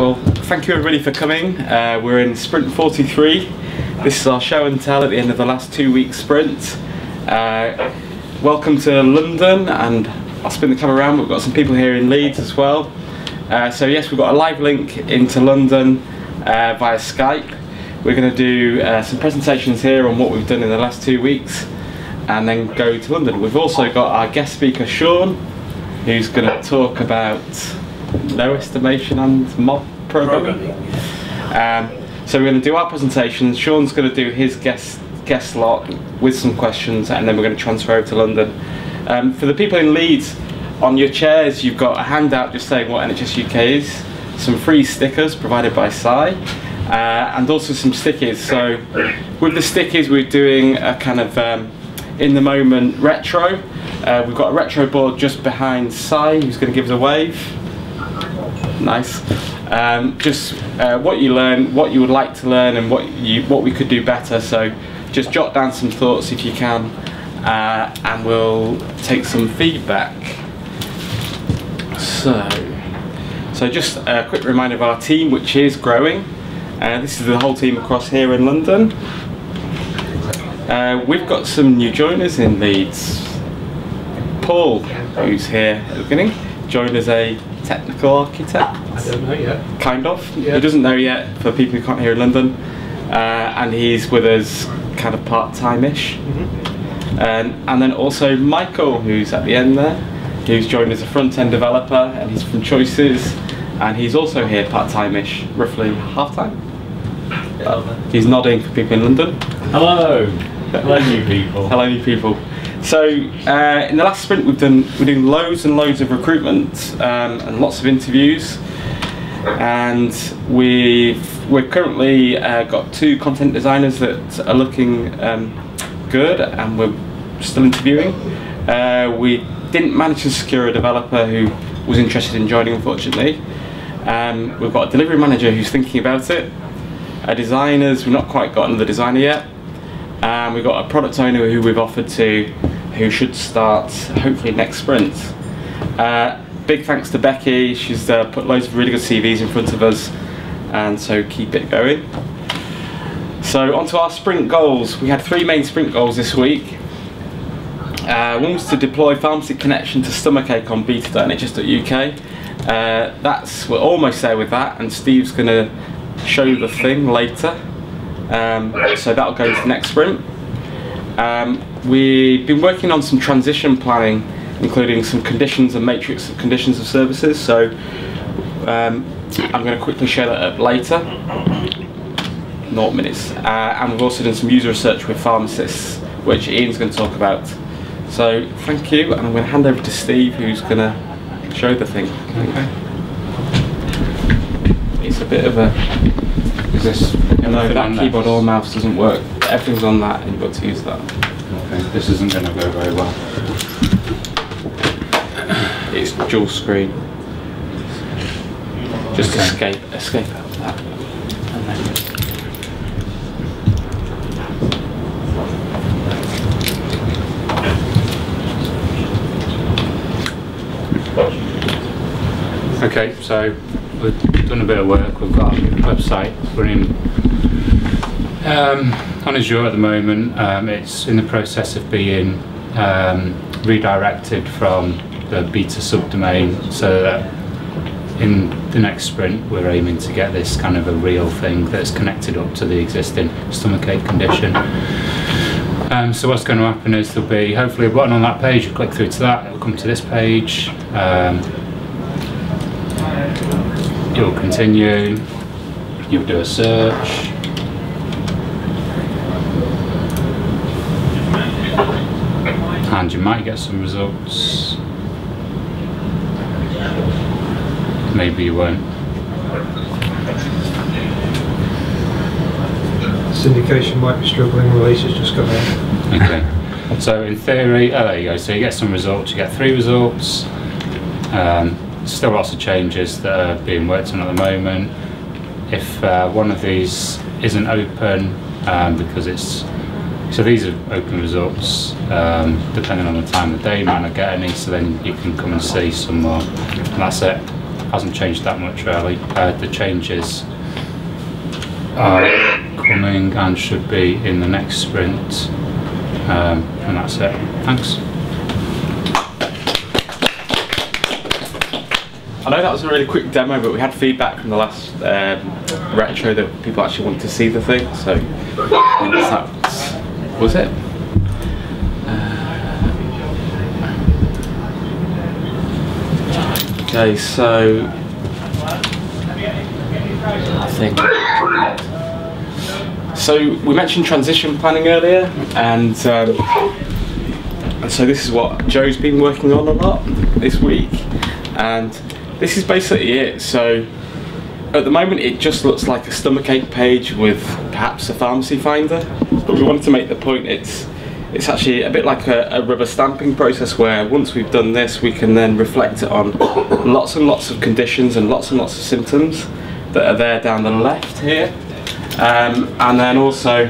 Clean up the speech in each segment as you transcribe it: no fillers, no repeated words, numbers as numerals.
Well, thank you everybody for coming. We're in sprint 43. This is our show and tell at the end of the last 2 week sprint. Welcome to London, and I'll spin the camera around. We've got some people here in Leeds as well. So yes, we've got a live link into London via Skype. We're going to do some presentations here on what we've done in the last 2 weeks and then go to London. We've also got our guest speaker Sean, who's going to talk about low estimation and mob programming. So we're going to do our presentations. Sean's going to do his guest slot with some questions, and then we're going to transfer over to London. For the people in Leeds, on your chairs you've got a handout just saying what NHS.UK is, some free stickers provided by Si, and also some stickies. So with the stickies we're doing a kind of in the moment retro. We've got a retro board just behind Si, who's going to give us a wave. Nice. Just what you learn, what you would like to learn, and what we could do better. So just jot down some thoughts if you can, and we'll take some feedback. So just a quick reminder of our team, which is growing. This is the whole team across here in London. We've got some new joiners in Leeds. Paul, who's here at the beginning, joined as a technical architect. I don't know yet. Kind of. Yeah. He doesn't know yet, for people who can't hear in London. And he's with us kind of part-time-ish. And then also Michael, who's at the end there, who's joined as a front-end developer, and he's from Choices, and he's also here part-time-ish, roughly half-time. He's nodding for people in London. Hello! Hello new people. Hello new people. So in the last sprint we're doing loads and loads of recruitment and lots of interviews, and we've currently got 2 content designers that are looking good, and we're still interviewing. We didn't manage to secure a developer who was interested in joining, unfortunately. We've got a delivery manager who's thinking about it. Designers, we've not quite got another designer yet. We've got a product owner who we've offered to, who should start hopefully next sprint. Big thanks to Becky. She's put loads of really good CVs in front of us, and so keep it going. So onto our sprint goals. We had 3 main sprint goals this week. One was to deploy pharmacy connection to stomachache on beta.nhs.uk. We're almost there with that, and Steve's going to show you the thing later. So that'll go to the next sprint. We've been working on some transition planning, including some conditions and matrix of conditions of services. So I'm going to quickly share that up later. 0 minutes. And we've also done some user research with pharmacists, which Ian's going to talk about. So thank you, and I'm going to hand over to Steve, who's going to show the thing. Okay. It's a bit of a... Is this... No, that keyboard or mouse doesn't work. Everything's on that, and you've got to use that. Okay, this isn't going to go very well. It's dual screen. Just escape out of that. And then okay, so we've done a bit of work. We've got a website running on Azure at the moment. It's in the process of being redirected from the beta subdomain, so that in the next sprint we're aiming to get this kind of a real thing that's connected up to the existing stomachache condition. So what's going to happen is there'll be hopefully a button on that page. You click through to that, it'll come to this page. You'll continue, you'll do a search, and you might get some results, maybe you won't. Syndication might be struggling, release has just come out. Okay, so in theory, there you go, so you get some results, you get 3 results. Still lots of changes that are being worked on at the moment. If one of these isn't open, because it's... So these are open results, depending on the time of day, you might not get any, so then you can come and see some more. And that's it. hasn't changed that much really. The changes are coming and should be in the next sprint, and that's it. Thanks. I know that was a really quick demo, but we had feedback from the last retro that people actually wanted to see the thing, so that was it. Okay, so I think we mentioned transition planning earlier, and so this is what Joe's been working on a lot this week, and this is basically it. So at the moment it just looks like a stomachache page with perhaps a pharmacy finder, but we wanted to make the point it's actually a bit like a rubber stamping process, where once we've done this we can then reflect it on lots and lots of conditions and lots of symptoms that are there down the left here, and then also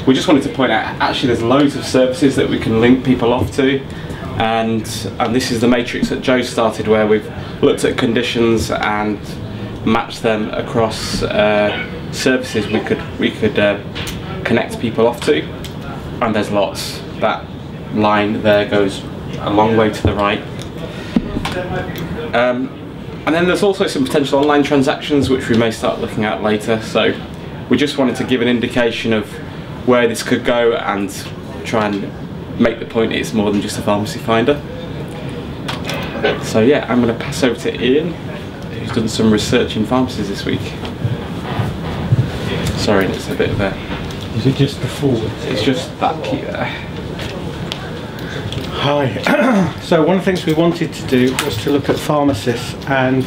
we just wanted to point out actually there's loads of services that we can link people off to, and this is the matrix that Joe started, where we've looked at conditions and matched them across services we could connect people off to, and there's lots. That line there goes a long way to the right, and then there's also some potential online transactions which we may start looking at later, so we just wanted to give an indication of where this could go and try and make the point it's more than just a pharmacy finder. So yeah, I'm going to pass over to Ian, who's done some research in pharmacies this week. Sorry, it's a bit of a... Is it just the forward? It's just that key there. Hi. So one of the things we wanted to do was to look at pharmacists, and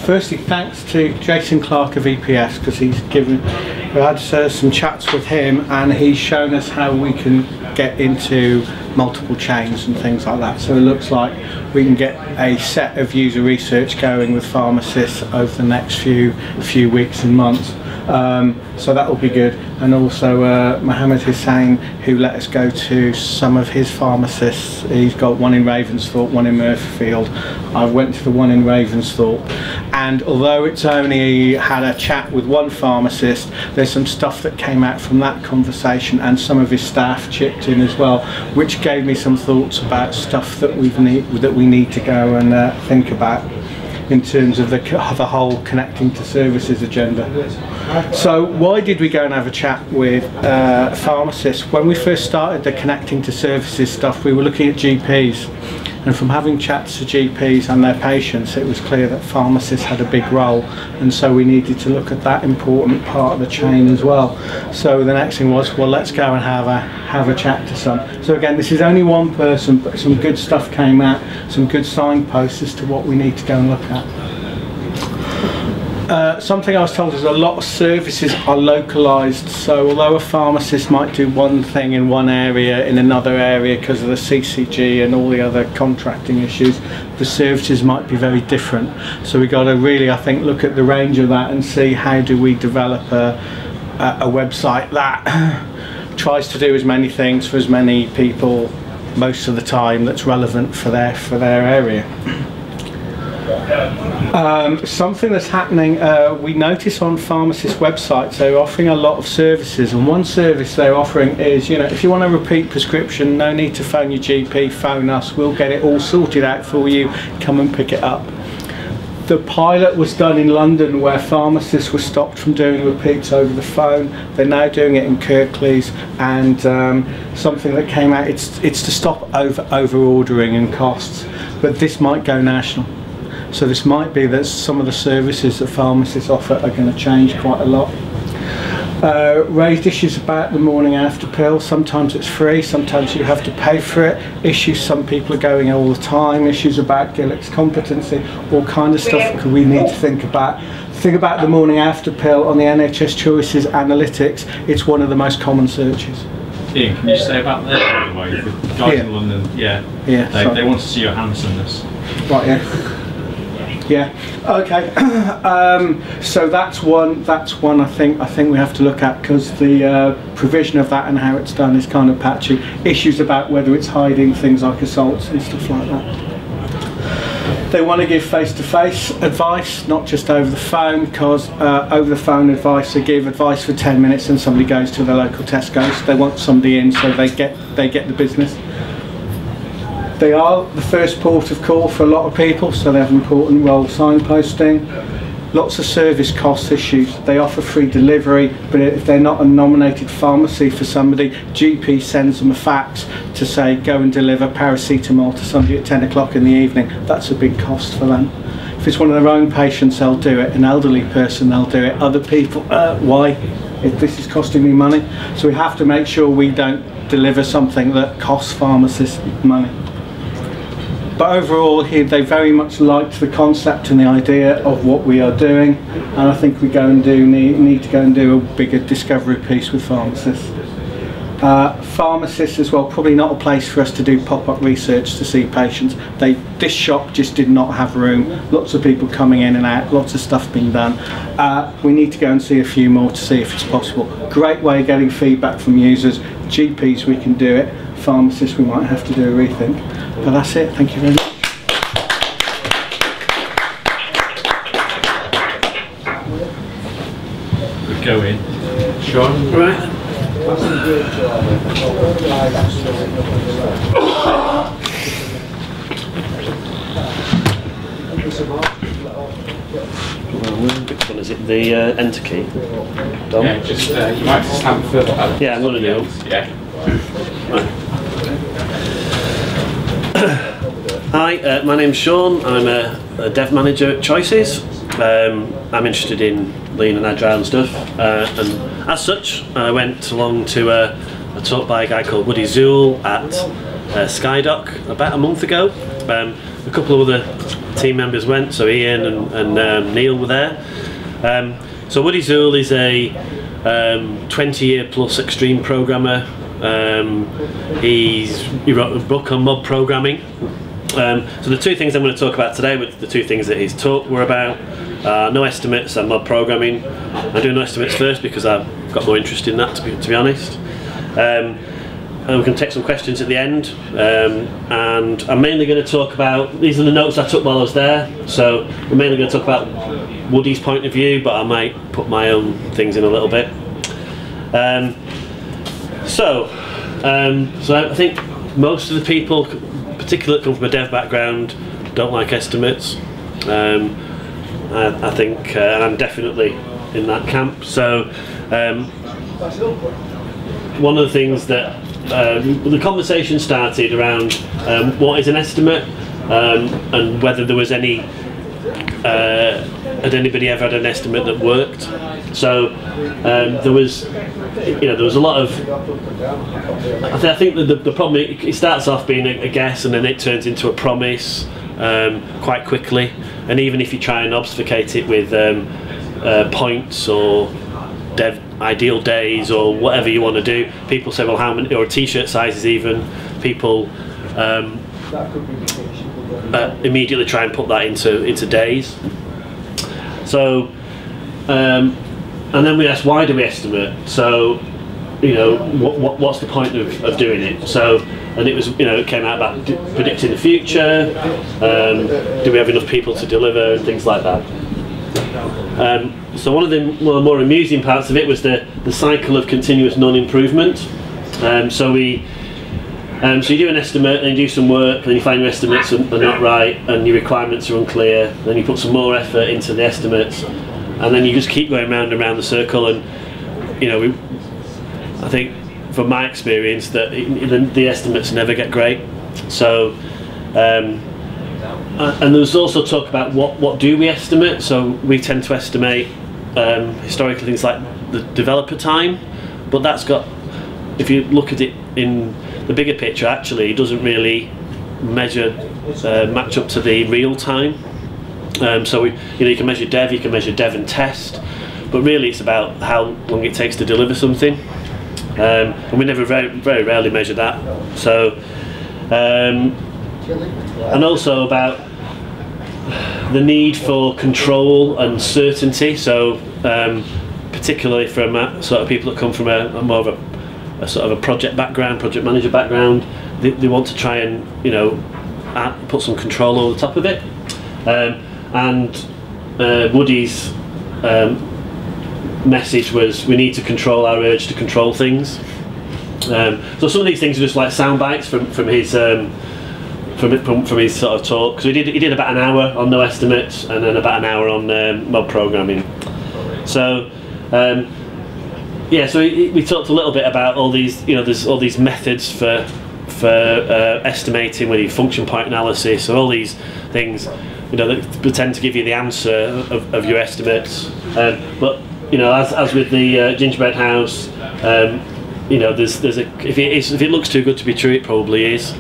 firstly thanks to Jason Clark of EPS, because we had some chats with him and he's shown us how we can get into multiple chains and things like that. So it looks like we can get a set of user research going with pharmacists over the next few weeks and months. So that will be good. And also Mohammed Hussain, who let us go to some of his pharmacists. He's got one in Ravensthorpe, one in Murphyfield. I went to the one in Ravensthorpe, and although it's only had a chat with one pharmacist, there's some stuff that came out from that conversation, and some of his staff chipped in as well, which gave me some thoughts about stuff that we need to go and think about in terms of the whole connecting to services agenda. So why did we go and have a chat with pharmacists? When we first started the connecting to services stuff, we were looking at GPs, and from having chats to GPs and their patients, it was clear that pharmacists had a big role, and so we needed to look at that important part of the chain as well. So the next thing was, well, let's go and have a chat to some. So again, this is only one person, but some good stuff came out, some good signposts as to what we need to go and look at. Something I was told is a lot of services are localised, so although a pharmacist might do one thing in one area in another area because of the CCG and all the other contracting issues, the services might be very different. So we've got to really, I think, look at the range of that and see how do we develop a website that tries to do as many things for as many people most of the time that's relevant for their area. Something that's happening, we notice on pharmacists' websites they're offering a lot of services, and one service they're offering is, if you want a repeat prescription, no need to phone your GP, phone us, we'll get it all sorted out for you, come and pick it up. The pilot was done in London where pharmacists were stopped from doing repeats over the phone. They're now doing it in Kirklees, and something that came out, it's to stop over ordering and costs, but this might go national. So this might be that some of the services that pharmacists offer are going to change quite a lot. Raised issues about the morning after pill. Sometimes it's free, sometimes you have to pay for it. Issues some people are going all the time. Issues about Gillick's competency, all kind of stuff we need to think about. Think about the morning after pill on the NHS Choices Analytics. It's one of the most common searches. Ian, can you say about that, by the way? The guys in London, they want to see your handsomeness. Right, yeah. Yeah. Okay. So that's one. I think we have to look at, because the provision of that and how it's done is kind of patchy. Issues about whether it's hiding things like assaults and stuff like that. They want to give face-to-face advice, not just over the phone, because over the phone advice, they give advice for 10 minutes and somebody goes to the local Tesco's. They want somebody in so they get the business. They are the first port of call for a lot of people, so they have an important role signposting. Lots of service cost issues. They offer free delivery, but if they're not a nominated pharmacy for somebody, GP sends them a fax to say go and deliver paracetamol to somebody at 10 o'clock in the evening. That's a big cost for them. If it's one of their own patients, they'll do it. An elderly person, they'll do it. Other people, why? If this is costing me money. So we have to make sure we don't deliver something that costs pharmacists money. But overall, they very much liked the concept and the idea of what we are doing, and I think we need to go and do a bigger discovery piece with pharmacists. Pharmacists as well, probably not a place for us to do pop-up research to see patients. This shop just did not have room. Lots of people coming in and out, lots of stuff being done. We need to go and see a few more to see if it's possible. Great way of getting feedback from users. GPs, we can do it. Pharmacists, we might have to do a rethink. But that's it, thank you very much. We go in. Sean? Right. Which one is it? The enter key? Dom? Yeah, just, you might just stand further back. Yeah, I'm going to do. Yeah. Hi, my name's Sean. I'm a dev manager at Choices. I'm interested in lean and agile and stuff, and as such I went along to a talk by a guy called Woody Zool at Skydoc about a month ago. A couple of other team members went, so Ian and Neil were there. So Woody Zool is a 20-year plus extreme programmer. He wrote a book on mob programming. So the two things I'm going to talk about today were the two things that his talk were about. No estimates and mob programming. I do no estimates first because I've got more interest in that, to be honest. And we can take some questions at the end. And I'm mainly going to talk about, these are the notes I took while I was there, so we're mainly going to talk about Woody's point of view, but I might put my own things in a little bit. So I think most of the people, particularly that come from a dev background, don't like estimates. I think, and I'm definitely in that camp. So one of the things that the conversation started around what is an estimate, and whether there was any, had anybody ever had an estimate that worked. So there was a lot of, I think that the problem, it starts off being a guess and then it turns into a promise quite quickly, and even if you try and obfuscate it with points or ideal days or whatever you want to do, people say, well, how many, or t-shirt sizes even, people immediately try and put that into days. So and then we asked, why do we estimate? So, what's the point of doing it? So, and it was, it came out about predicting the future. Do we have enough people to deliver and things like that? So one of the more amusing parts of it was the cycle of continuous non-improvement. So you do an estimate, then you do some work, then you find your estimates are not right, and your requirements are unclear. Then you put some more effort into the estimates, and then you just keep going round and round the circle. And I think from my experience that the estimates never get great. So and there's also talk about what do we estimate. So we tend to estimate historically things like the developer time, but that's got, if you look at it in the bigger picture, actually it doesn't really match up to the real time. So you can measure dev and test, but really it's about how long it takes to deliver something, and we never very rarely measure that. So and also about the need for control and certainty. So particularly from sort of people that come from a more of a sort of a project manager background, they want to try and put some control over the top of it. and Woody's message was, we need to control our urge to control things. So some of these things are just like sound bites from his from his sort of talk. Because he did about an hour on no estimates, and then about an hour on mob programming. So yeah, so we talked a little bit about all these, there's all these methods for estimating, whether you function point analysis, and all these things, that pretend to give you the answer of your estimates. But as with the gingerbread house, there's if it looks too good to be true, it probably is.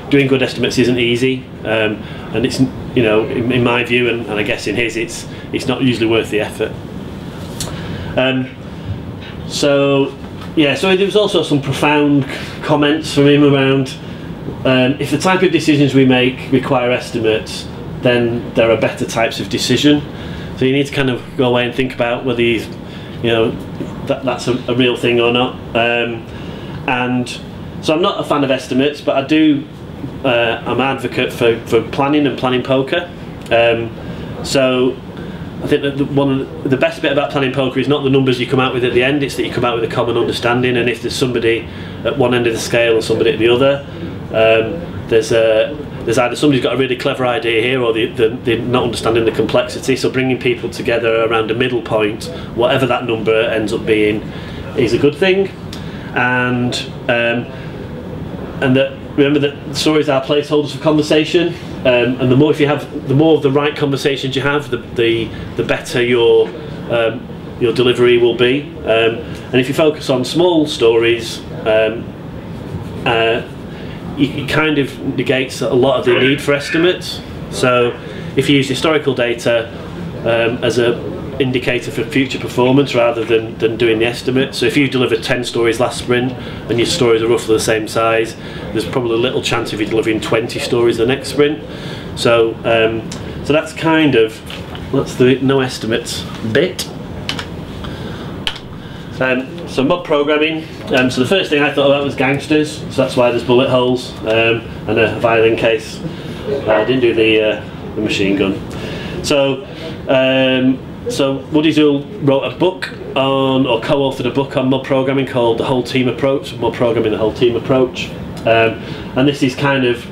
Doing good estimates isn't easy, and it's in my view, and I guess in his, it's not usually worth the effort. So there was also some profound comments from him around if the type of decisions we make require estimates, then there are better types of decision. So you need to kind of go away and think about whether that's a real thing or not. And so I'm not a fan of estimates, but I'm an advocate for planning and planning poker. So I think that one of the best bit about planning poker is not the numbers you come out with at the end, it's that you come out with a common understanding, and if there's somebody at one end of the scale and somebody at the other, there's either somebody's got a really clever idea here, or they're not understanding the complexity. So bringing people together around a middle point, whatever that number ends up being, is a good thing. And remember that stories are placeholders for conversation, and the more of the right conversations you have, the better your delivery will be. And if you focus on small stories, it kind of negates a lot of the need for estimates. So if you use historical data as an indicator for future performance rather than doing the estimate, so if you delivered 10 stories last sprint and your stories are roughly the same size, there's probably little chance of you delivering 20 stories the next sprint. So so that's the no estimates bit. So mob programming, so the first thing I thought about was gangsters, so that's why there's bullet holes and a violin case. I didn't do the machine gun. So Woody Zool wrote a book or co-authored a book on mob programming called The Whole Team Approach, Mob Programming the Whole Team Approach. And this is kind of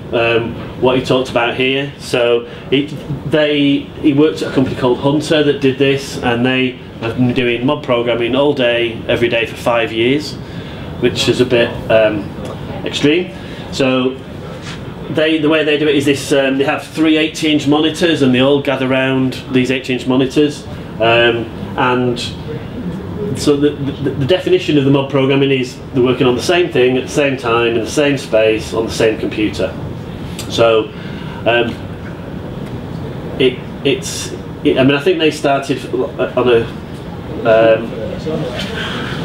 what he talked about here. So he worked at a company called Hunter that did this, and they have been doing mob programming all day, every day for 5 years, which is a bit extreme. So the way they do it is this: they have 3 80-inch monitors, and they all gather around these 80-inch monitors, and so the definition of the mob programming is they're working on the same thing at the same time in the same space on the same computer. So I think they started on a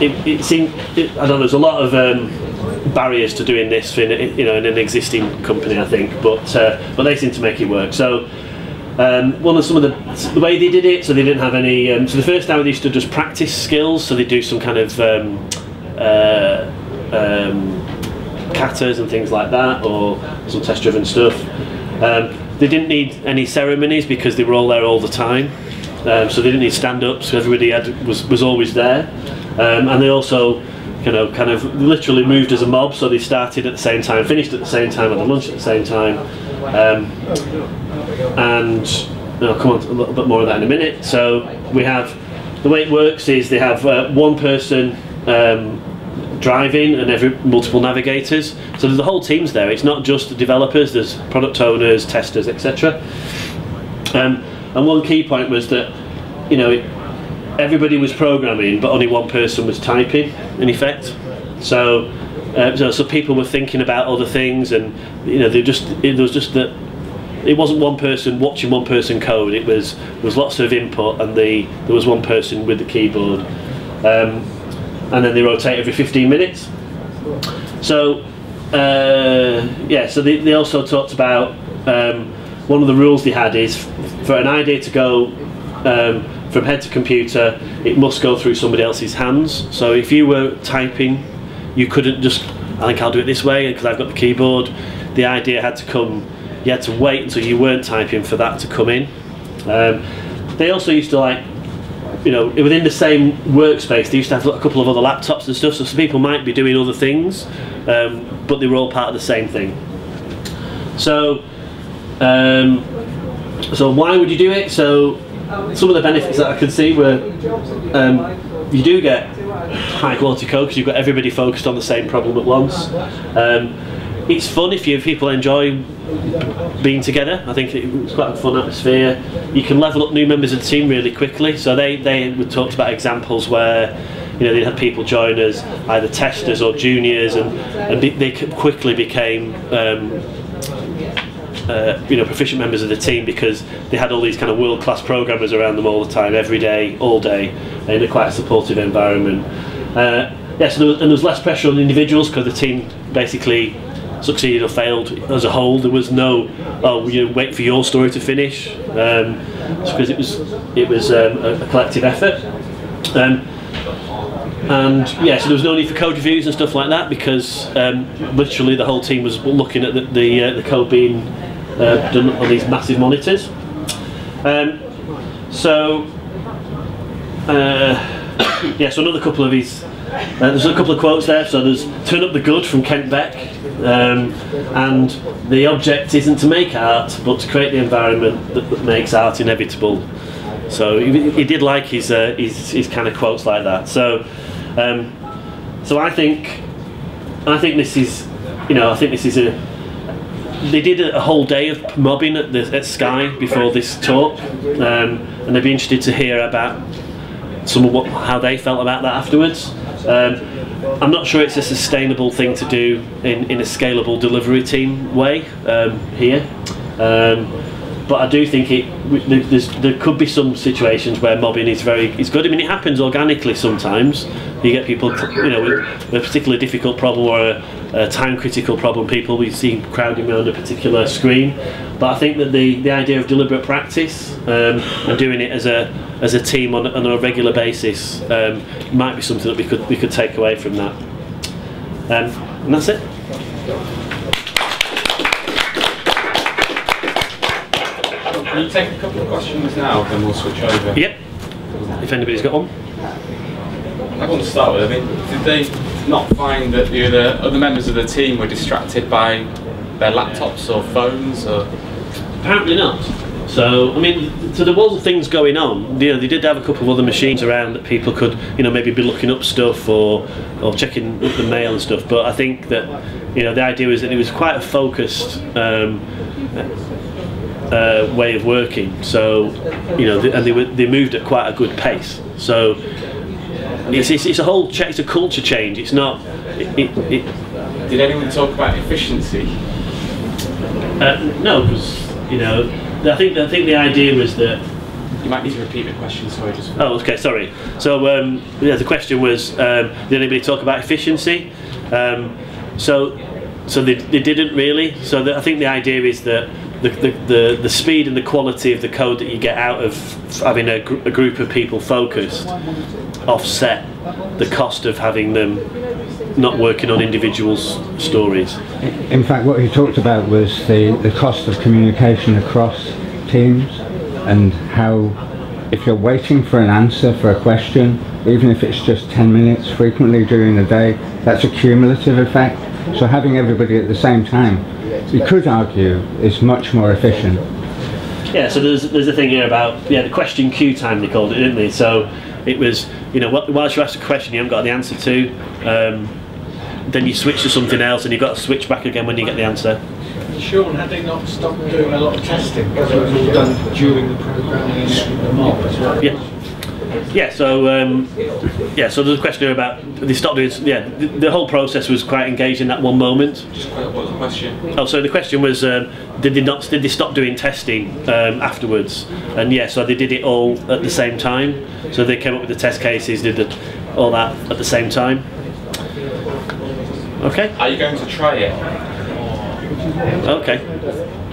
it seemed, I don't know, there's a lot of barriers to doing this in an existing company, I think, but they seem to make it work. So the way they did it, so they didn't have any, so the first hour they used to just practice skills, so they do some kind of katas and things like that, or some test driven stuff. They didn't need any ceremonies because they were all there all the time, so they didn't need stand-ups, so everybody was always there. And they also kind of literally moved as a mob, so they started at the same time, finished at the same time, had lunch at the same time. And I'll come on to a little bit more of that in a minute. So we have, the way it works is they have one person driving and multiple navigators. So there's the whole team's there. It's not just the developers, there's product owners, testers, etc. And one key point was that, everybody was programming, but only one person was typing, in effect. So people were thinking about other things, and it was just that it wasn't one person watching one person code. There was lots of input, and there was one person with the keyboard, and then they rotate every 15 minutes. So so they also talked about one of the rules they had is for an idea to go from head to computer, it must go through somebody else's hands. So if you were typing, you couldn't just, I think I'll do it this way because I've got the keyboard. The idea had to come you had to wait until you weren't typing for that to come in. They also used to, like, you know, within the same workspace, they used to have a couple of other laptops and stuff, so some people might be doing other things, but they were all part of the same thing. So, so why would you do it? So, some of the benefits that I could see were, you do get high quality code because you've got everybody focused on the same problem at once. It's fun if people enjoy being together. I think it was quite a fun atmosphere. You can level up new members of the team really quickly. So they talked about examples where, you know, they had people join as either testers or juniors, and they quickly became you know, proficient members of the team because they had all these kind of world-class programmers around them all the time, every day, all day, in a quite supportive environment. Yes, and there was less pressure on individuals because the team basically succeeded or failed as a whole. There was no, oh, you know, wait for your story to finish, because it was a collective effort. And yeah, so there was no need for code reviews and stuff like that because literally the whole team was looking at the code being done on these massive monitors. Yeah, so another couple of these. There's a couple of quotes there. So there's "Turn up the good" from Kent Beck, and the object isn't to make art, but to create the environment that makes art inevitable. So he did like his kind of quotes like that. So so I think this is, you know, I think this is they did a whole day of mobbing at Sky before this talk, and they'd be interested to hear about some of how they felt about that afterwards. I'm not sure it's a sustainable thing to do in a scalable delivery team way here, but I do think there could be some situations where mobbing is good. I mean, it happens organically sometimes. You get people, you know, with a particularly difficult problem or a time-critical problem, people we see crowding around a particular screen. But I think that the idea of deliberate practice and doing it as a team on a regular basis might be something that we could take away from that. And that's it. Can you take a couple of questions now, then we'll switch over? Yep. If anybody's got one. I want to start with, I mean, did they not find that the other members of the team were distracted by their laptops or phones? Or? Apparently not. So, I mean, so there was things going on. You know, they did have a couple of other machines around that people could, you know, maybe be looking up stuff or checking the mail and stuff. But I think that, you know, the idea was that it was quite a focused way of working. So, you know, and they moved at quite a good pace. So it's a whole it's a culture change. It's not. Did anyone talk about efficiency? No, because, you know, I think the idea was that. You might need to repeat the question. Sorry, just. Oh, okay, sorry. So yeah, the question was, did anybody talk about efficiency? So they didn't really. So I think the idea is that the speed and the quality of the code that you get out of having a group of people focused offset the cost of having them not working on individuals' stories. In fact, what he talked about was the cost of communication across teams, and how if you're waiting for an answer for a question, even if it's just 10 minutes frequently during the day, that's a cumulative effect. So having everybody at the same time, we could argue, is much more efficient. Yeah, so there's a thing here about the question queue time, they called it, didn't they? So it was, you know, whilst you ask a question you haven't got the answer to, then you switch to something else and you've got to switch back again when you get the answer. Sean, had they not stopped doing a lot of testing because it was all done during the programming and the mob as well? Yeah. Yeah, so so there's a question here about they stopped doing. Yeah, the whole process was quite engaged in that one moment. What was the question? Oh, so the question was, did they stop doing testing afterwards? And yeah, so they did it all at the same time. So they came up with the test cases, did all that at the same time. Okay. Are you going to try it? Okay.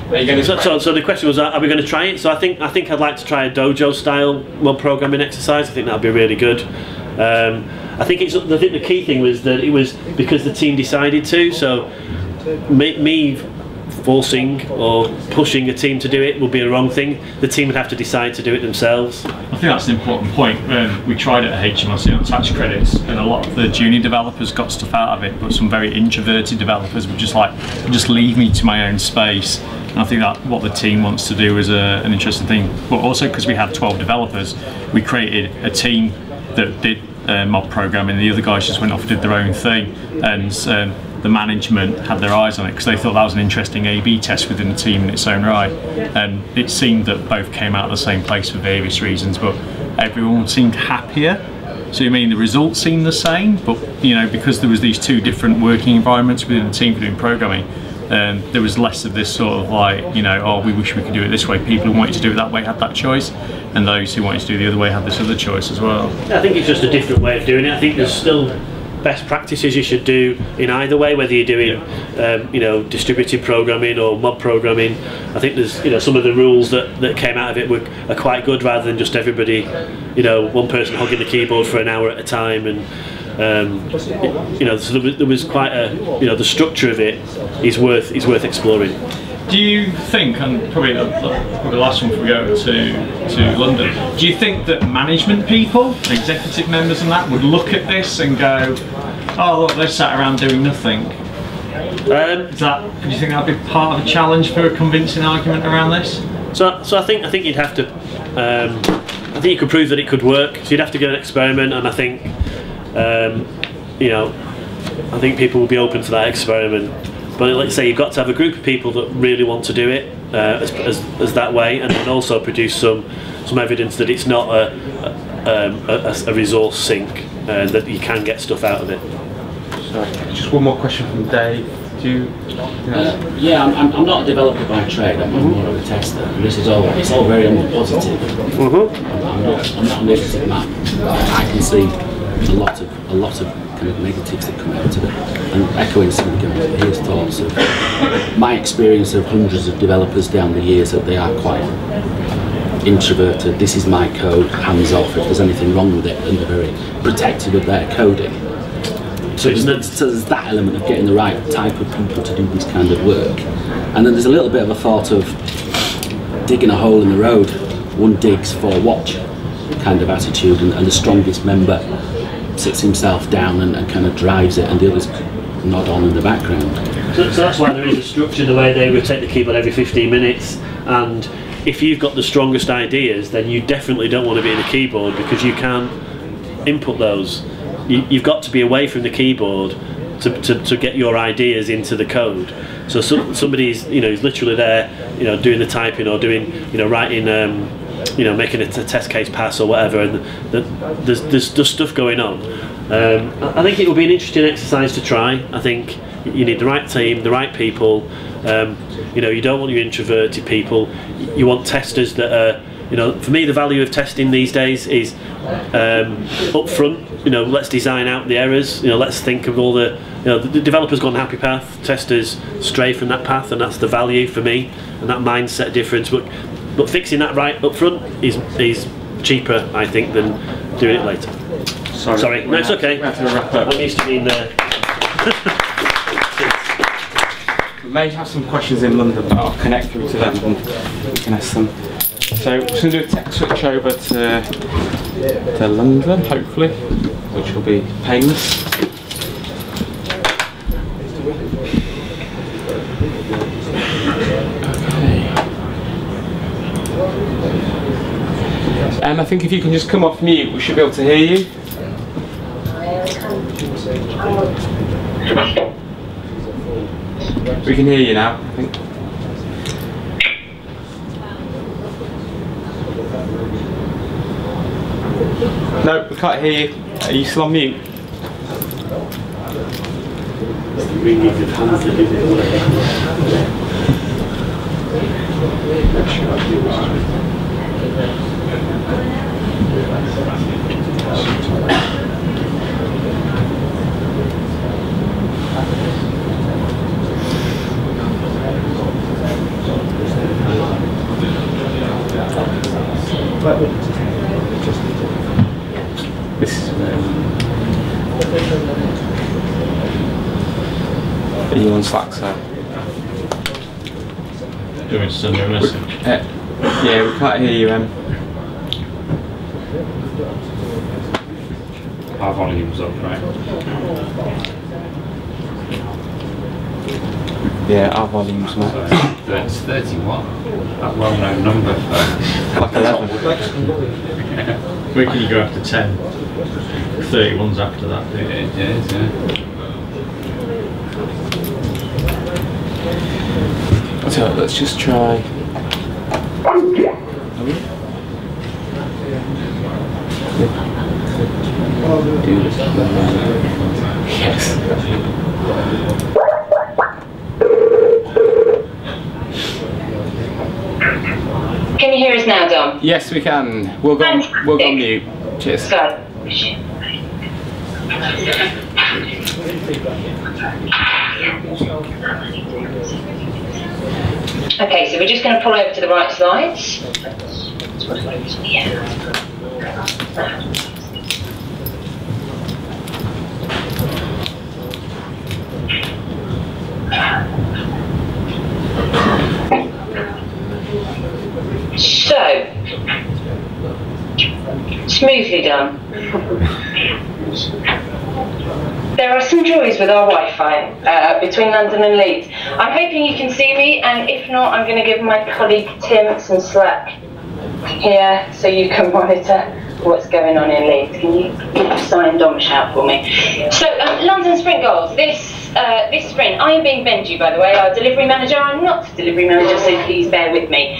Are you going to so the question was, are we going to try it? So I think I'd like to try a dojo style one programming exercise. I think that'd be really good. I think the key thing was that it was because the team decided to. So me forcing or pushing a team to do it would be a wrong thing. The team would have to decide to do it themselves. I think that's an important point. We tried it at HMRC on tax credits, and a lot of the junior developers got stuff out of it, but some very introverted developers were just like, just leave me to my own space. And I think that what the team wants to do is an interesting thing. But also because we had 12 developers, we created a team that did mob programming. The other guys just went off and did their own thing, and the management had their eyes on it because they thought that was an interesting A/B test within the team in its own right. And it seemed that both came out of the same place for various reasons, but everyone seemed happier. So I mean, the results seemed the same, but you know, because there was these two different working environments within the team for doing programming, there was less of this sort of like, you know, oh, we wish we could do it this way. People who wanted to do it that way had that choice, and those who wanted to do it the other way had this other choice as well. I think it's just a different way of doing it. I think there's still best practices you should do in either way, whether you're doing you know, distributed programming or mob programming. I think there's, you know, some of the rules that came out of it are quite good, rather than just everybody, you know, one person hogging the keyboard for an hour at a time. And you know, so there was quite a, you know, the structure of it is worth exploring. Do you think, and probably the last one before we go to London, do you think that management people, executive members and that, would look at this and go, oh look, they sat around doing nothing? Do you think that would be part of a challenge for a convincing argument around this? So I think you'd have to, I think you could prove that it could work, so you'd have to get an experiment, and I think, you know, I think people will be open to that experiment. But let's say you've got to have a group of people that really want to do it as that way, and then also produce some evidence that it's not a resource sink, that you can get stuff out of it. Sorry, just one more question from Dave. Do you know? Yeah, I'm not a developer by trade. I'm more of a tester. And this is it's all very positive. I'm not a negative man. I can see a lot of kind of negatives that come out of it. And echoing some of his thoughts of my experience of hundreds of developers down the years, that they are quite introverted. This is my code, hands off. If there's anything wrong with it, and they're very protective of their coding. So there's that element of getting the right type of people to do this kind of work. And then there's a little bit of a thought of digging a hole in the road, one digs, four watch kind of attitude, and the strongest member sits himself down and kind of drives it, and the others nod on in the background. So that's why there is a structure, the way they rotate the keyboard every 15 minutes, and if you've got the strongest ideas, then you definitely don't want to be in the keyboard, because you can't input those. You've got to be away from the keyboard to get your ideas into the code. So somebody's, you know, is literally there, you know, doing the typing or doing, you know, writing, you know, making a test case pass or whatever, and there's stuff going on. I think it will be an interesting exercise to try. I think you need the right team, the right people. You know, you don't want your introverted people. You want testers that are, you know, for me the value of testing these days is up front. You know, let's design out the errors. You know, let's think of all the, you know, the developers go on a happy path, testers stray from that path, and that's the value for me, and that mindset difference. But fixing that right up front is cheaper, I think, than doing it later. Sorry. No, it's okay. We have to wrap up. I'm used to being there. We may have some questions in London, but I'll connect through to them and we can ask them. So we're just going to do a tech switch over to London, hopefully, which will be painless. I think if you can just come off mute, we should be able to hear you. We can hear you now, I think. No, we can't hear you. Are you still on mute? This is are you on Slack, sir? Do you want me to send you a message? Yeah, we can't hear you, Our volume's up, right? Yeah, our volume's not. That's 31. That well-known number. Like 11. Where can you go after 10? 31's after that. It is, yeah. So let's just try. Do this. Yes. Can you hear us now, Dom? Yes, we can. We'll go on mute. Cheers. Good. Okay, so we're just going to pull over to the right slides. So, smoothly done. There are some joys with our Wi-Fi between London and Leeds. I'm hoping you can see me, and if not, I'm going to give my colleague Tim some slack here so you can monitor what's going on in Leeds. Can you sign Dom a shout for me? So, London sprint goals. This sprint, I am being Benji, by the way, our delivery manager. I'm not delivery manager, so please bear with me.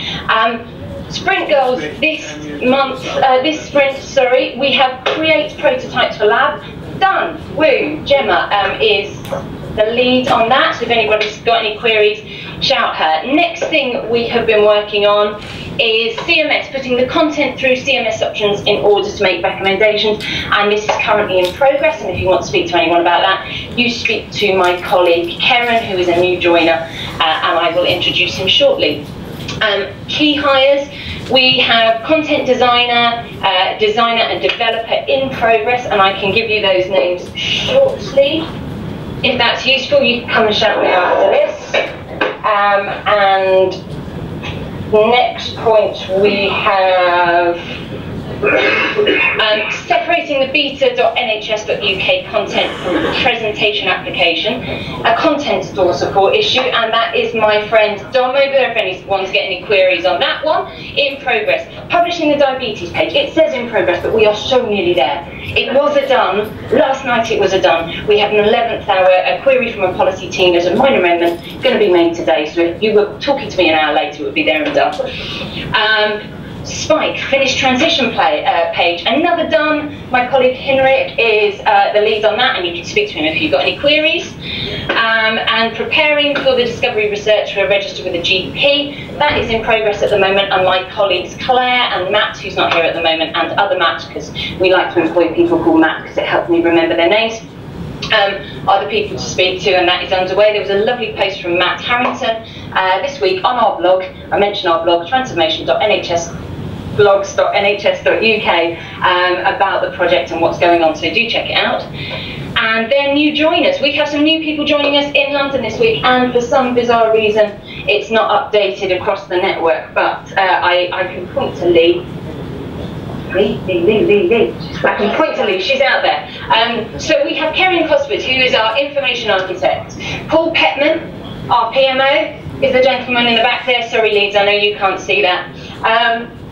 Sprint goals this month, this sprint, sorry, we have create prototypes for lab. Done. Woo. Gemma is the lead on that, so if anybody's got any queries, shout her. Next thing we have been working on is CMS, putting the content through CMS options in order to make recommendations, and this is currently in progress, and if you want to speak to anyone about that, you speak to my colleague Karen, who is a new joiner, and I will introduce him shortly. Key hires, we have content designer, designer and developer in progress, and I can give you those names shortly. If that's useful, you can come and shout me after this. And next point we have separating the beta.nhs.uk content from the presentation application, a content store support issue, and that is my friend Dom over there, if anyone's getting any queries on that one. In progress. Publishing the diabetes page, it says in progress, but we are so nearly there. It was a done, last night it was a done. We have an 11th hour, a query from a policy team, there's a minor amendment going to be made today, so if you were talking to me an hour later, it would be there and done. Spike, finished transition page, another done. My colleague Henrik is the lead on that, and you can speak to him if you've got any queries. And preparing for the discovery research for a register with a GP, that is in progress at the moment, and my colleagues Claire and Matt, who's not here at the moment, and other Matt, because we like to employ people called Matt because it helps me remember their names, are the people to speak to, and that is underway. There was a lovely post from Matt Harrington this week on our blog. I mentioned our blog, transformation.nhs.blogs.nhs.uk, about the project and what's going on, so do check it out. And then new joiners. We have some new people joining us in London this week, and for some bizarre reason it's not updated across the network, but I can point to Lee. Lee. I can point to Lee, she's out there. So we have Karen Cosford, who is our information architect. Paul Petman, our PMO, is the gentleman in the back there. Sorry Leeds, I know you can't see that.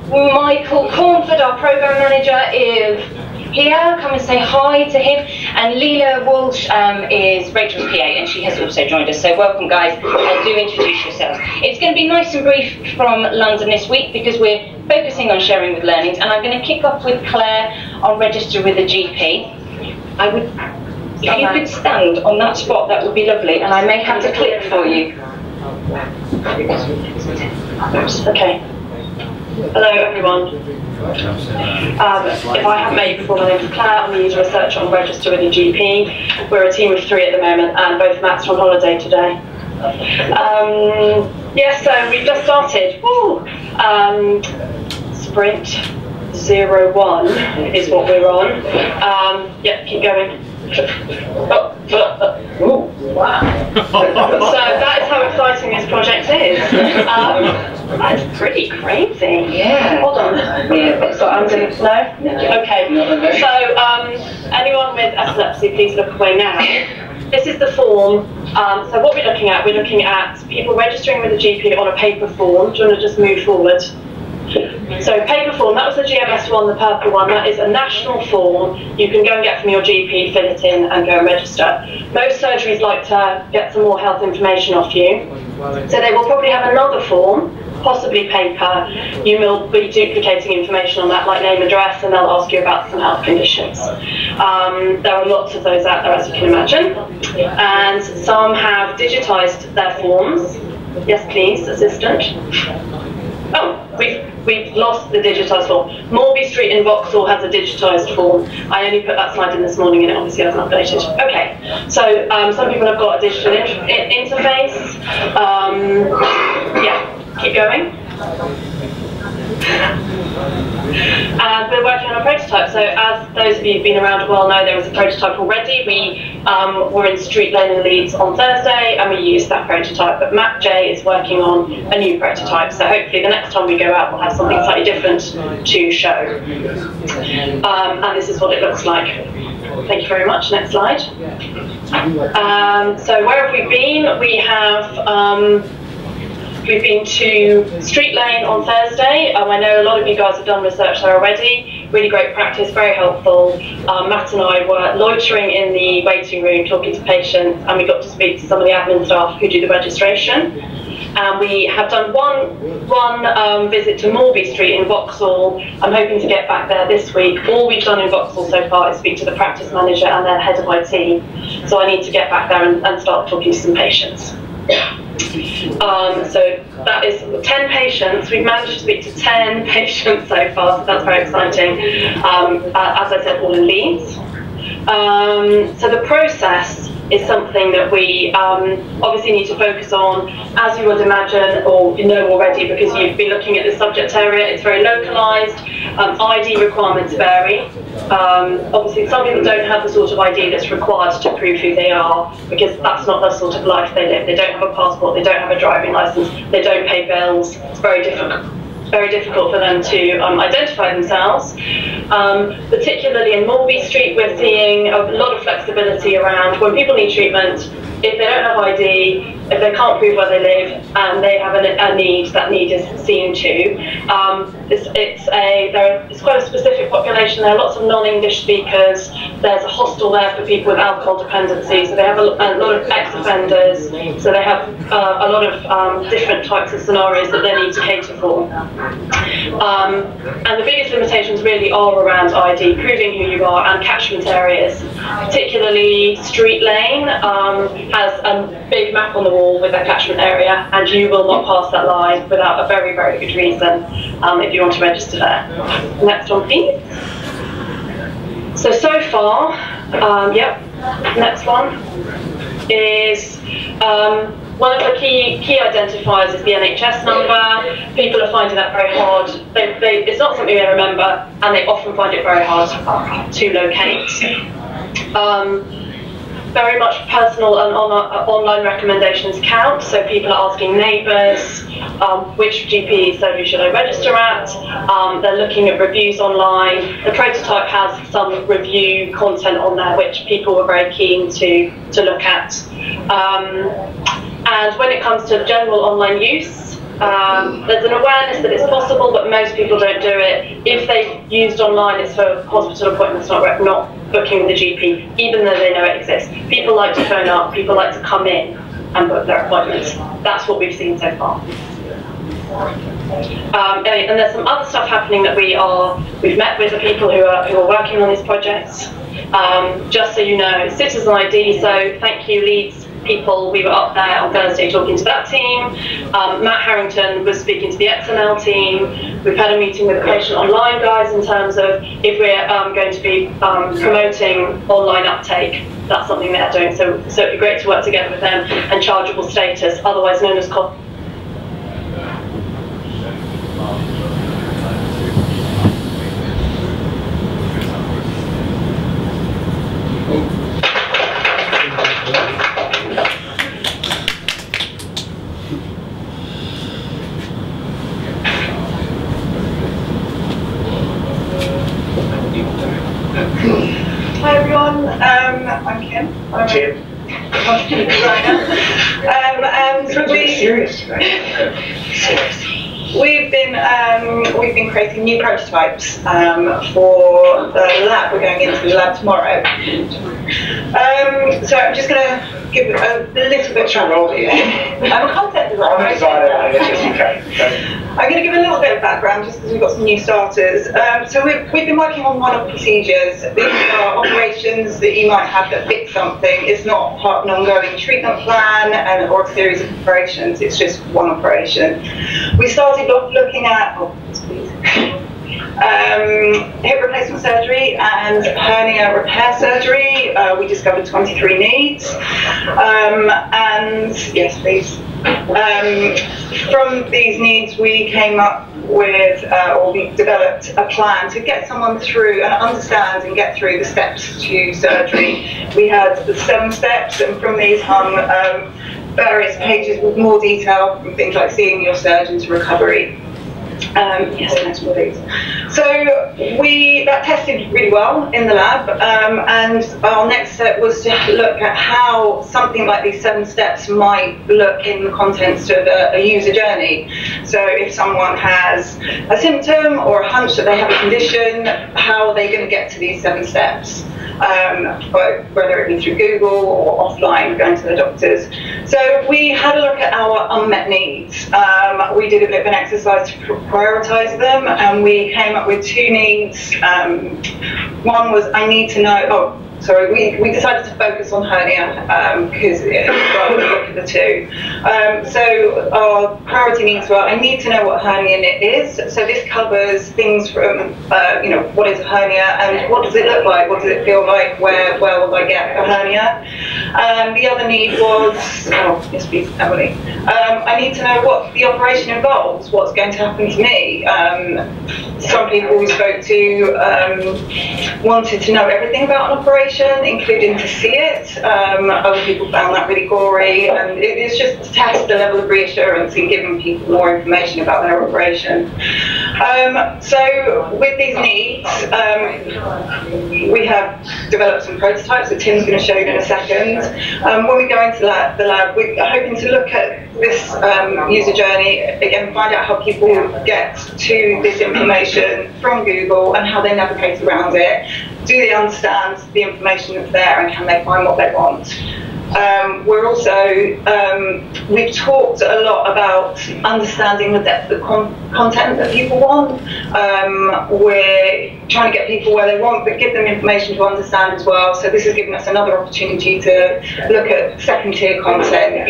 Michael Cornford, our program manager, is here. Come and say hi to him. And Leela Walsh is Rachel's PA, and she has also joined us. So welcome, guys, and do introduce yourselves. It's going to be nice and brief from London this week because we're focusing on sharing with learnings, and I'm going to kick off with Claire on register with a GP. I would, if you could stand on that spot, that would be lovely, and I may have to click for you. Okay. Hello everyone. If I haven't made it before, my name is Claire. I'm the user researcher on Register with a GP. We're a team of 3 at the moment, and both Matt's on holiday today. Yeah, so we've just started. Sprint 01 is what we're on. Yeah, keep going. Ooh, wow. So that is how exciting this project is. That's pretty crazy. Yeah. Hold on. Yeah. So I'm going to, no? Okay. So anyone with epilepsy, please look away now. This is the form. So what we're looking at people registering with a GP on a paper form. Do you want to just move forward? So paper form, that was the GMS one, the purple one. That is a national form. You can go and get from your GP, fill it in and go and register. Most surgeries like to get some more health information off you. So they will probably have another form, possibly paper. You will be duplicating information on that, like name, address, and they'll ask you about some health conditions. There are lots of those out there, as you can imagine. And some have digitised their forms. Yes, please, assistant. Oh, we've lost the digitised form. Morby Street in Vauxhall has a digitised form. I only put that slide in this morning and it obviously hasn't updated. Okay, so some people have got a digital interface. Yeah, keep going. And we're working on a prototype. So as those of you who've been around a while know, there was a prototype already. We were in Street Lane in Leeds on Thursday and we used that prototype. But Matt J is working on a new prototype. So hopefully the next time we go out, we'll have something slightly different to show. And this is what it looks like. Thank you very much. Next slide. So where have we been? We have we've been to Street Lane on Thursday. I know a lot of you guys have done research there already. Really great practice, very helpful. Matt and I were loitering in the waiting room talking to patients, and we got to speak to some of the admin staff who do the registration. And we have done one visit to Morby Street in Vauxhall. I'm hoping to get back there this week. All we've done in Vauxhall so far is speak to the practice manager and their head of IT. So I need to get back there and start talking to some patients. So that is 10 patients. We've managed to speak to 10 patients so far, so that's very exciting. As I said, all in Leeds. So the process is something that we obviously need to focus on, as you would imagine, or you know already because you've been looking at this subject area. It's very localised. ID requirements vary. Obviously, some people don't have the sort of ID that's required to prove who they are, because that's not the sort of life they live. They don't have a passport, they don't have a driving licence, they don't pay bills. It's very difficult for them to identify themselves. Particularly in Morby Street, we're seeing a lot of flexibility around when people need treatment. If they don't have ID, if they can't prove where they live, and they have a need, that need is seen to. It's quite a specific population. There are lots of non-English speakers. There's a hostel there for people with alcohol dependency, so they have a lot of ex-offenders, so they have a lot of different types of scenarios that they need to cater for. And the biggest limitations really are around ID, proving who you are, and catchment areas. Particularly Street Lane has a big map on the wall with that catchment area, and you will not pass that line without a very, very good reason if you want to register there. Next one, please. So far, yep, next one is one of the key identifiers is the NHS number. People are finding that very hard. It's not something they remember, and they often find it very hard to locate. Very much personal and online recommendations count, so people are asking neighbours, which GP surgery should I register at? They're looking at reviews online. The prototype has some review content on there, which people were very keen to look at. And when it comes to general online use, there's an awareness that it's possible, but most people don't do it. If they've used online, it's for hospital appointments, not booking with the GP, even though they know it exists. People like to phone up, people like to come in and book their appointments. That's what we've seen so far. And there's some other stuff happening that we've met with the people who are working on these projects. Just so you know, Citizen ID, so thank you Leeds people. We were up there on Thursday talking to that team. Matt Harrington was speaking to the XML team. We've had a meeting with the patient online guys in terms of if we're going to be promoting online uptake. That's something they're doing, so it'd be great to work together with them. And chargeable status, otherwise known as everyone. I'm Kim. I'm Tim. Content designer. And we've been creating new prototypes for the lab. We're going into the lab tomorrow. So I'm just going to give a little bit of overview. I'm a content designer. I'm a designer at NHS.UK. I'm going to give a little bit of background just because we've got some new starters. So we've been working on one-off procedures. These are operations that you might have that fit something. It's not part of an ongoing treatment plan or a series of operations. It's just one operation. We started off looking at hip replacement surgery and hernia repair surgery. We discovered 23 needs. And yes, please. From these needs, we came up with, or we developed a plan to get someone through and understand and get through the steps to surgery. We had the 7 steps, and from these hung various pages with more detail from things like seeing your surgeon to recovery. Yes, next one, please. So that tested really well in the lab, and our next step was to look at how something like these 7 steps might look in the context of a user journey. So if someone has a symptom or a hunch that they have a condition, how are they going to get to these 7 steps? Whether it be through Google or offline, going to the doctors. So we had a look at our unmet needs. We did a bit of an exercise to prioritise them, and we came up with 2 needs. One was, I need to know, we decided to focus on hernia because rather than look at the 2. So our priority needs were, I need to know what hernia is. So this covers things from, what is a hernia and what does it look like? What does it feel like? Where will I get a hernia? The other need was, yes please, Emily. I need to know what the operation involves, what's going to happen to me. Some people we spoke to wanted to know everything about an operation, including to see it. Other people found that really gory, and it's just to test the level of reassurance and giving people more information about their operation. So with these needs, we have developed some prototypes that Tim's going to show you in a second. When we go into the lab, we're hoping to look at this user journey, again, find out how people get to this information from Google and how they navigate around it. Do they understand the information that's there, and can they find what they want? We're also, we've talked a lot about understanding the depth of content that people want. We're trying to get people where they want, but give them information to understand as well. So this has given us another opportunity to look at second-tier content,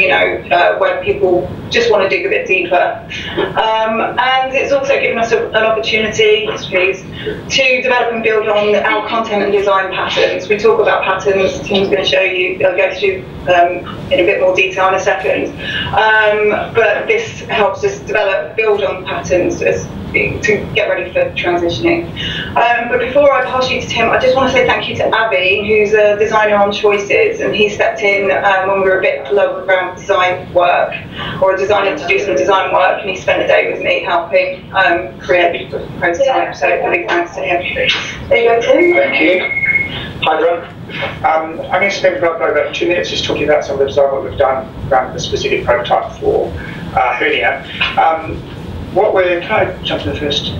where people just want to dig a bit deeper. And it's also given us an opportunity, please, to develop and build on our content and design patterns. We talk about patterns. Tim's going to show you, I'll go through in a bit more detail in a second. But this helps us build on patterns to get ready for transitioning. But before I pass you to Tim, I just want to say thank you to Abby, who's a designer on Choices, and he stepped in when we were a bit low around design work, or a designer to do some design work, and he spent a day with me helping create the prototype, so a big thanks to him. There you go, Tim. Thank you. Hi everyone. I'm going to spend about 2 minutes just talking about some of the design work we've done around the specific prototype for hernia. Can I jump to the first?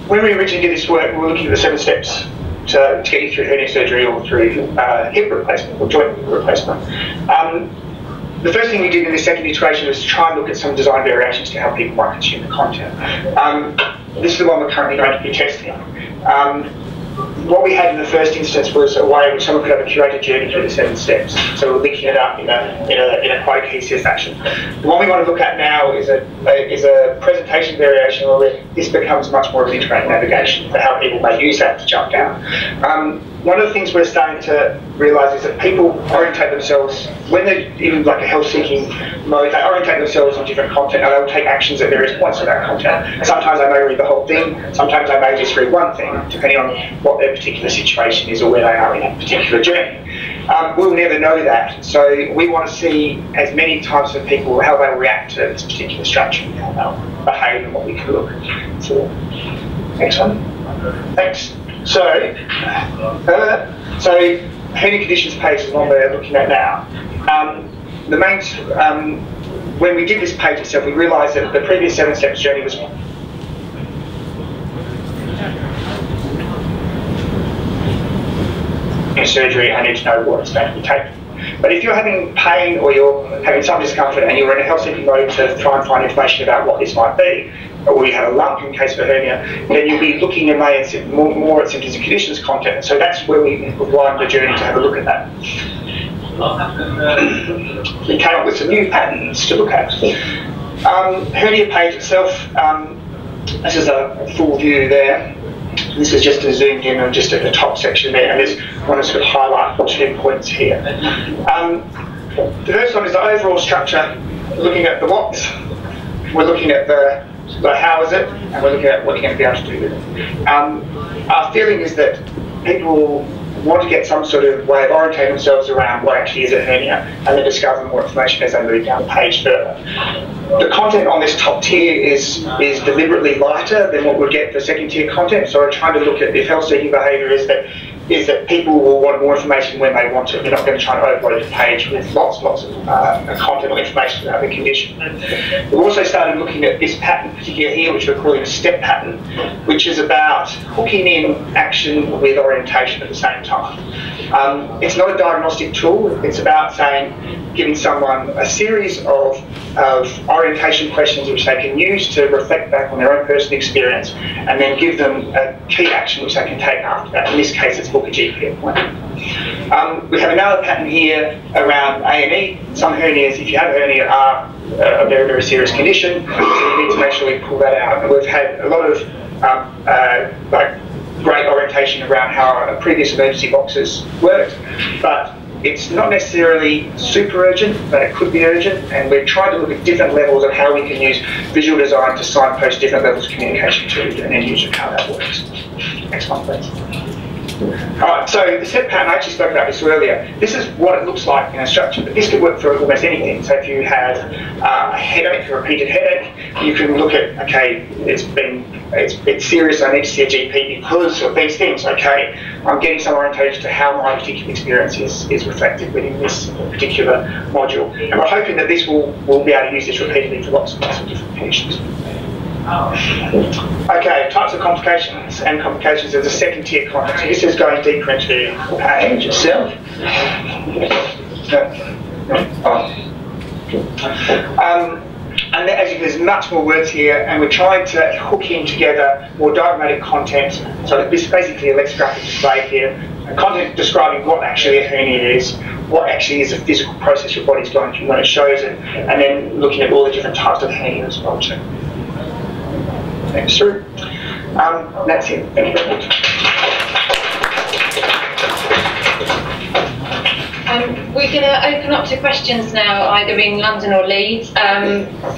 When we originally did this work, we were looking at the 7 steps to get you through hernia surgery or through hip replacement or joint replacement. The first thing we did in the second iteration was to try and look at some design variations to how people might consume the content. This is the one we're currently going to be testing. What we had in the first instance was a way in which someone could have a curated journey through the 7 steps. So we're linking it up in a quite cohesive fashion. The one we want to look at now is a presentation variation where this becomes much more of an integrated navigation for how people may use that to jump down. One of the things we're starting to realise is that people orientate themselves, when they're in like a health-seeking mode, they orientate themselves on different content, and they'll take actions at various points of that content. Sometimes they may read the whole thing, sometimes they may just read one thing, depending on what their particular situation is or where they are in a particular journey. We'll never know that, so we want to see as many types of people, how they'll react to this particular structure, how they'll behave, and what we can look for. Next one. Thanks. So hernia conditions page is one we're looking at now. The main, when we did this page itself, we realised that the previous 7 steps journey was surgery. I need to know what it's going to be taken. But if you're having pain or you're having some discomfort and you're in a health seeking mode to try and find information about what this might be, or you have a lump in case of a hernia, then you'll be looking more at symptoms and conditions content. So that's where we widened the journey to have a look at that. We came up with some new patterns to look at. Hernia page itself, this is a full view there. This is just a zoomed in on just at the top section there, and I just want to sort of highlight 2 points here. The first one is the overall structure, looking at the what's, we're looking at the how is it, and we're looking at what you're going to be able to do with it. Our feeling is that people want to get some sort of way of orientating themselves around what actually is a hernia, and then discover more information as they move down the page further. The content on this top tier is deliberately lighter than what we'll get for second tier content, so we're trying to look at if health seeking behaviour is that people will want more information when they want it. They're not going to try and overload the page with lots of content or information about the condition. We've also started looking at this pattern particular here, which we're calling a step pattern, which is about hooking in action with orientation at the same time. It's not a diagnostic tool. It's about giving someone a series of orientation questions which they can use to reflect back on their own personal experience, and then give them a key action which they can take after that. In this case, it's book a GP appointment. We have another pattern here around A&E. Some hernias, if you have a hernia, are a very, very serious condition, so we need to make sure we pull that out. And we've had a lot of great orientation around how our previous emergency boxes worked, but it's not necessarily super urgent, but it could be urgent, and we're trying to look at different levels of how we can use visual design to signpost different levels of communication to an end user, how that works. Next one, please. Alright, so the step pattern, I actually spoke about this earlier. This is what it looks like in a structure, but this could work for almost anything. So if you have a headache, a repeated headache, you can look at, okay, it's serious, I need to see a GP because of these things. Okay, I'm getting some orientation to how my particular experience is reflected within this particular module. And we're hoping that we'll be able to use this repeatedly for lots of different conditions. Okay, types of complications and complications as a second tier content. So this is going deeper into the page itself. And as you can, there's much more words here, and we're trying to hook in together more diagrammatic content. So this is basically a lexicographic display here. Content describing what actually a hernia is, what actually is a physical process your body's going through when it shows it, and then looking at all the different types of hernia as well too. Thanks, through. That's it. Thank you very much. We're going to open up to questions now, either in London or Leeds.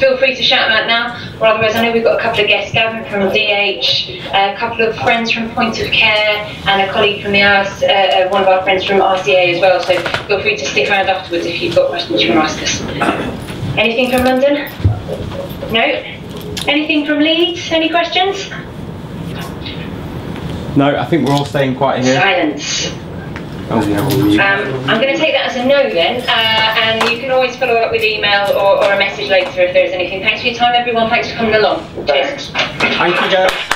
Feel free to shout them out now, or otherwise I know we've got a couple of guests, Gavin from DH, a couple of friends from Point of Care, and a colleague from the one of our friends from RCA as well, so feel free to stick around afterwards if you've got questions you want to ask us. Anything from London? No? Anything from Leeds? Any questions? No, I think we're all staying quiet here. Silence. Oh, yeah, I'm going to take that as a no then, and you can always follow up with email or a message later if there's anything. Thanks for your time, everyone. Thanks for coming along. Cheers. Thank you, guys.